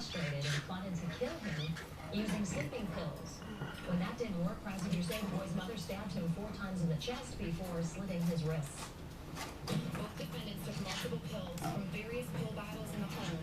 frustrated and plotted to kill him using sleeping pills. When that didn't work, prosecutors say the boy's mother stabbed him 4 times in the chest before slitting his wrists. Both defendants took multiple pills from various pill bottles in the home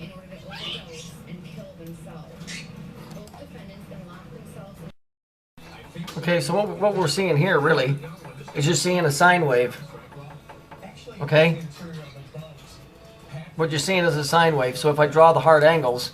in order to overdose and kill themselves. Both defendants then locked themselves in. Okay, so what we're seeing here really is you're seeing a sine wave. Okay? What you're seeing is a sine wave. So if I draw the hard angles,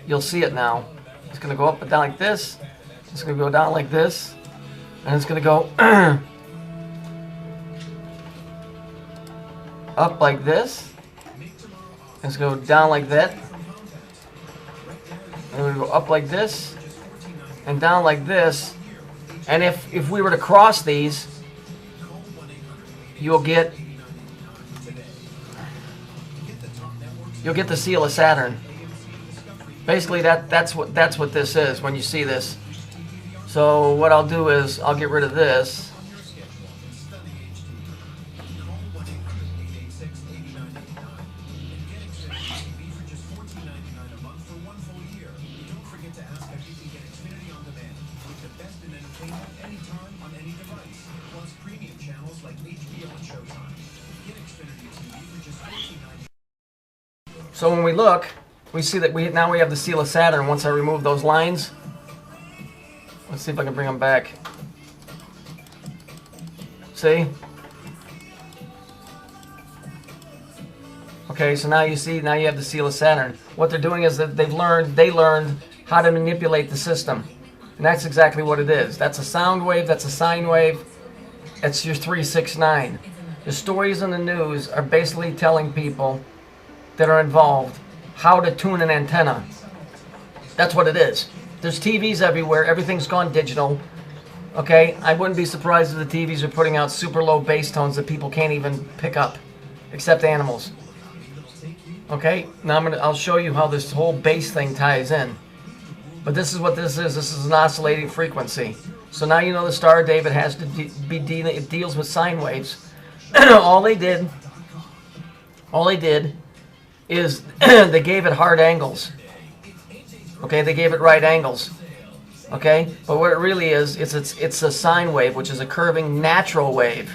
you'll see it now. It's going to go up and down like this. It's going to go down like this. And it's going to go up like this. It's going to go down like that. And we're going to go up like this. And down like this. And if we were to cross these, you'll get the seal of Saturn. Basically, that's what this is when you see this. So what I'll do is I'll get rid of this. So when we look, we see that now we have the seal of Saturn. Once I remove those lines, let's see if I can bring them back. See? Okay, so now you see, now you have the seal of Saturn. What they're doing is that they learned how to manipulate the system. And that's exactly what it is. That's a sound wave, that's a sine wave. It's your 369. The stories in the news are basically telling people that are involved how to tune an antenna. That's what it is. There's TVs everywhere. Everything's gone digital. Okay? I wouldn't be surprised if the TVs are putting out super low bass tones that people can't even pick up, except animals. Okay? Now I'll show you how this whole bass thing ties in. But this is what this is. This is an oscillating frequency. So now you know the Star of David has to it deals with sine waves. all they did is they gave it hard angles. Okay, they gave it right angles. Okay, but what it really is, it's a sine wave, which is a curving natural wave.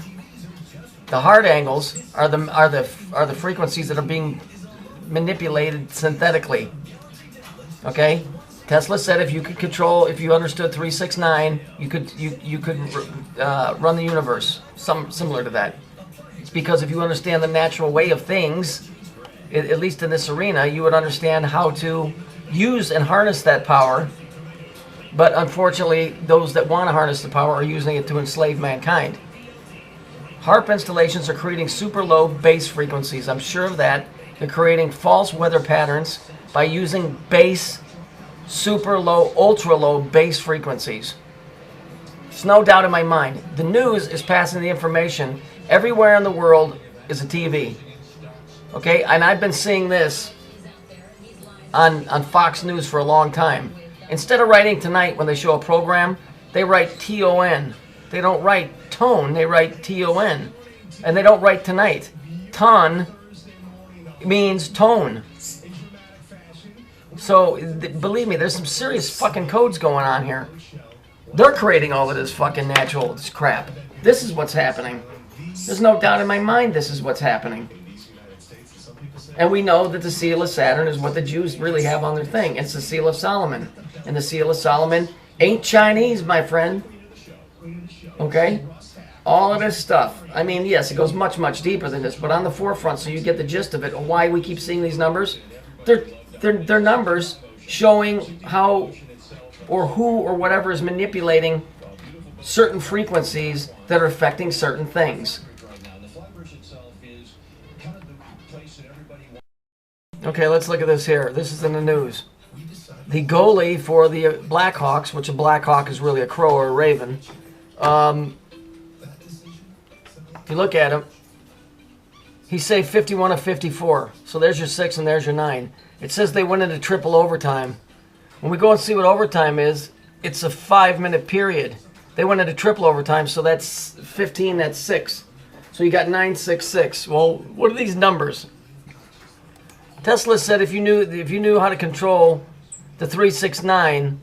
The hard angles are the frequencies that are being manipulated synthetically. Okay, Tesla said if you understood 369, you could run the universe. Similar to that. It's because if you understand the natural way of things, at least in this arena, you would understand how to use and harness that power. But unfortunately, those that want to harness the power are using it to enslave mankind. HARP installations are creating super low bass frequencies. I'm sure of that. They're creating false weather patterns by using bass, super low, ultra low bass frequencies. There's no doubt in my mind. The news is passing the information. Everywhere in the world is a TV. Okay, and I've been seeing this on Fox News for a long time. Instead of writing tonight when they show a program, they write T-O-N. They don't write tone, they write T-O-N. And they don't write tonight. Ton means tone. So, believe me, there's some serious fucking codes going on here. They're creating all of this fucking natural crap. This is what's happening. There's no doubt in my mind this is what's happening. And we know that the seal of Saturn is what the Jews really have on their thing. It's the seal of Solomon. And the seal of Solomon ain't Chinese, my friend. Okay? All of this stuff. I mean, yes, it goes much, much deeper than this, but on the forefront so you get the gist of it. Why we keep seeing these numbers? They're numbers showing how or who or whatever is manipulating certain frequencies that are affecting certain things. Okay, let's look at this here. This is in the news. The goalie for the Blackhawks, which a Blackhawk is really a crow or a raven. If you look at him, he saved 51 of 54. So there's your 6 and there's your 9. It says they went into triple overtime. When we go and see what overtime is, it's a 5-minute period. They went into triple overtime, so that's 15, that's 6. So you got 9, 6, 6. Well, what are these numbers? Tesla said if you knew how to control the 369,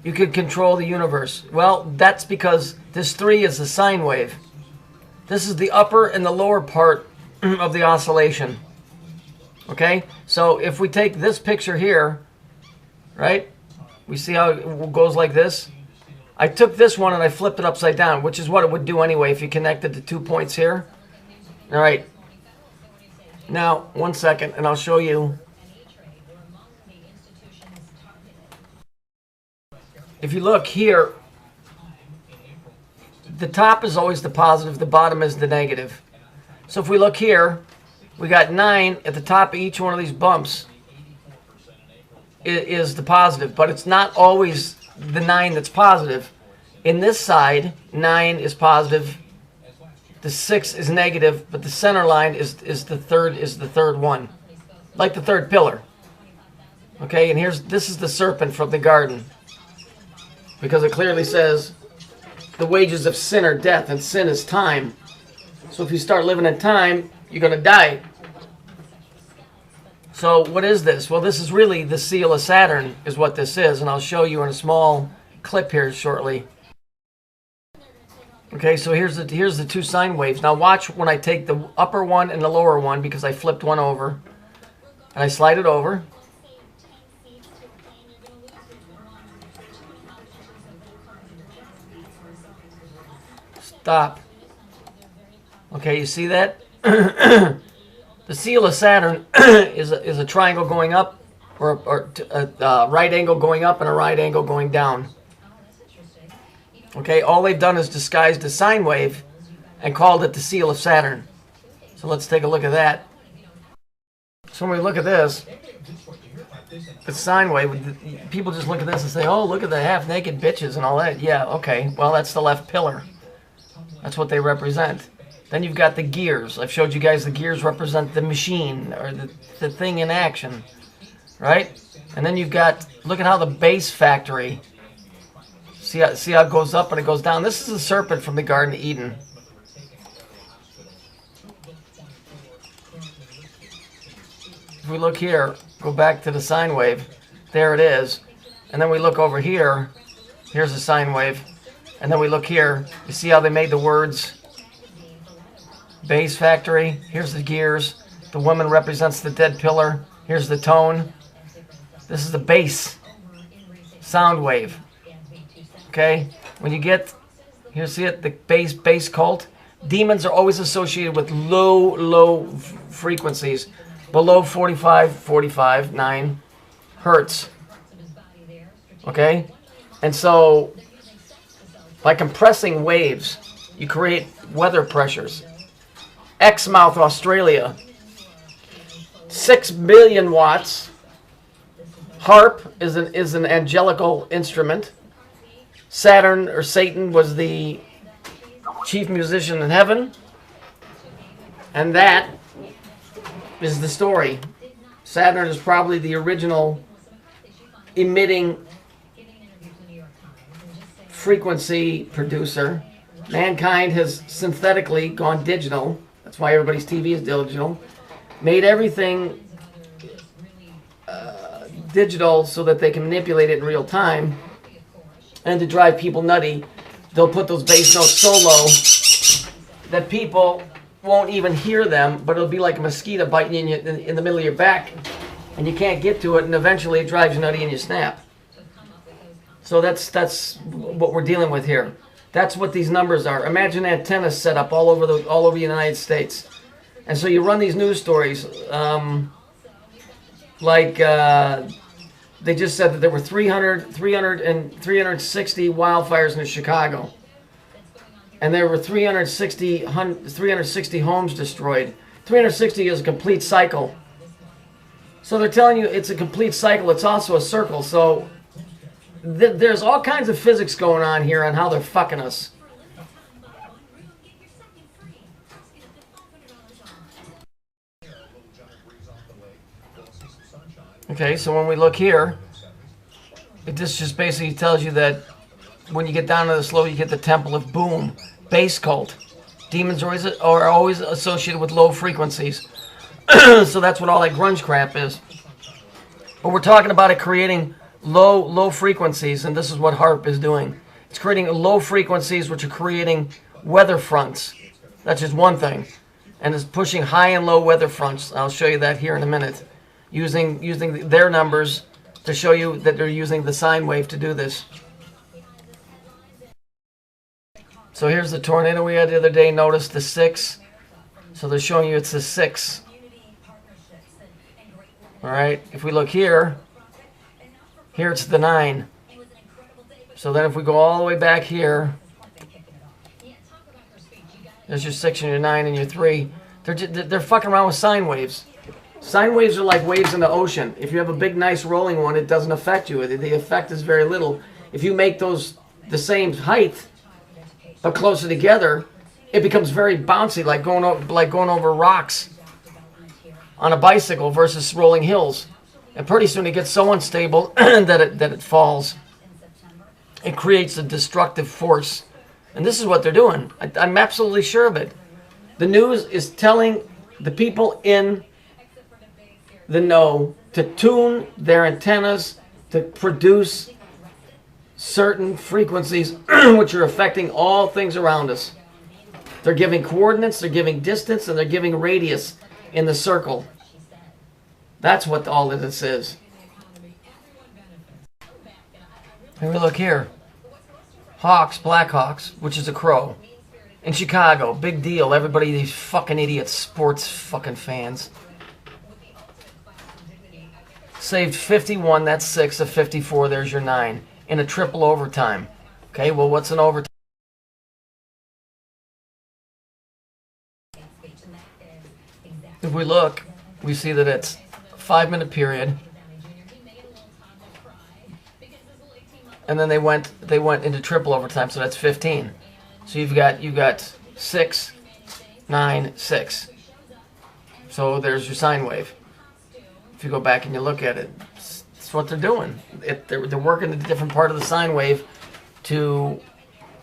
you could control the universe. Well, that's because this 3 is a sine wave. This is the upper and the lower part of the oscillation. Okay? So if we take this picture here, right? We see how it goes like this? I took this one and I flipped it upside down, which is what it would do anyway if you connected the 2 points here. All right. Now, 1 second, and I'll show you. If you look here, the top is always the positive, the bottom is the negative. So if we look here, we got 9 at the top of each one of these bumps is the positive, but it's not always the 9 that's positive. In this side, 9 is positive, the 6 is negative, but the center line is the third one, like the third pillar. Okay, and this is the serpent from the garden, because it clearly says the wages of sin are death, and sin is time. So if you start living in time, you're going to die. So what is this? Well, this is really the seal of Saturn is what this is, and I'll show you in a small clip here shortly. Okay, so here's the 2 sine waves. Now watch when I take the upper one and the lower one, because I flipped one over, and I slide it over. Stop. Okay, you see that? The seal of Saturn is a triangle going up, or a right angle going up and a right angle going down. Okay, all they've done is disguised a sine wave and called it the seal of Saturn. So let's take a look at that. So when we look at this, it's sine wave. People just look at this and say, oh, look at the half-naked bitches and all that. Yeah, okay, well, that's the left pillar. That's what they represent. Then you've got the gears. I've showed you guys the gears represent the machine, or the thing in action, right? And then you've got, look at how the base factory, see how it goes up and it goes down. This is a serpent from the Garden of Eden. If we look here, go back to the sine wave, there it is. And then we look over here, here's a sine wave. And then we look here, you see how they made the words base factory? Here's the gears. The woman represents the dead pillar. Here's the tone. This is the bass sound wave. Okay? When you get, here, see it, the bass cult. Demons are always associated with low frequencies. Below 45, 9 hertz. Okay? And so, by compressing waves, you create weather pressures. Exmouth, Australia, 6 billion watts. Harp is an angelical instrument. Saturn, or Satan, was the chief musician in heaven. And that is the story. Saturn is probably the original emitting frequency producer. Mankind has synthetically gone digital. That's why everybody's TV is digital. Made everything digital so that they can manipulate it in real time. And to drive people nutty, they'll put those bass notes so low that people won't even hear them, but it'll be like a mosquito biting you in the middle of your back, and you can't get to it, and eventually it drives you nutty and you snap. So that's what we're dealing with here. That's what these numbers are. Imagine antennas set up all over the United States. And so you run these news stories, they just said that there were 360 wildfires in Chicago. And there were 360 homes destroyed. 360 is a complete cycle. So they're telling you it's a complete cycle. It's also a circle. So there's all kinds of physics going on here on how they're fucking us. Okay, so when we look here, this just basically tells you that when you get down to the slow, you get the Temple of Boom, base cult. Demons are always associated with low frequencies. So that's what all that grunge crap is. But we're talking about it creating low frequencies, and this is what HARP is doing. It's creating low frequencies, which are creating weather fronts. That's just one thing. And it's pushing high and low weather fronts. I'll show you that here in a minute. Using their numbers to show you that they're using the sine wave to do this. So here's the tornado we had the other day. Notice the 6. So they're showing you it's a 6. All right. If we look here it's the 9. So then if we go all the way back here, there's your 6 and your 9 and your 3. They're fucking around with sine waves. Sine waves are like waves in the ocean. If you have a big, nice rolling one, it doesn't affect you. The effect is very little. If you make those the same height but closer together, it becomes very bouncy, like going over rocks on a bicycle versus rolling hills. And pretty soon it gets so unstable that it falls. It creates a destructive force. And this is what they're doing. I'm absolutely sure of it. The news is telling the people in the know to tune their antennas to produce certain frequencies which are affecting all things around us. They're giving coordinates, they're giving distance, and they're giving radius in the circle. That's what all of this is. And we look here. Hawks, Blackhawks, which is a crow. In Chicago, big deal. Everybody, these fucking idiots, sports fucking fans. Saved 51, that's 6 of 54, there's your 9. In a triple overtime. Okay, well, what's an overtime? If we look, we see that it's a 5-minute period. And then they went into triple overtime, so that's 15. So you've got 6, 9, 6. So there's your sine wave. If you go back and you look at it, it's what they're doing. They're working a different part of the sine wave to,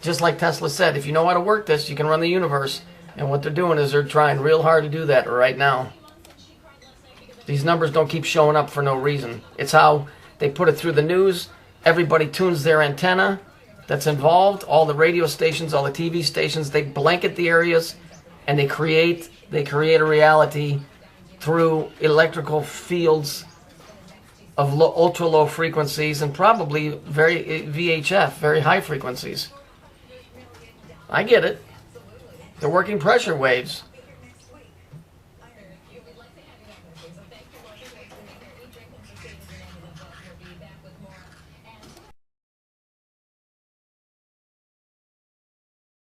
just like Tesla said, if you know how to work this, you can run the universe. And what they're doing is they're trying real hard to do that right now. These numbers don't keep showing up for no reason. It's how they put it through the news. Everybody tunes their antenna that's involved. All the radio stations, all the TV stations, they blanket the areas and they create a reality through electrical fields of ultra low frequencies and probably very VHF, very high frequencies. I get it. They're working pressure waves.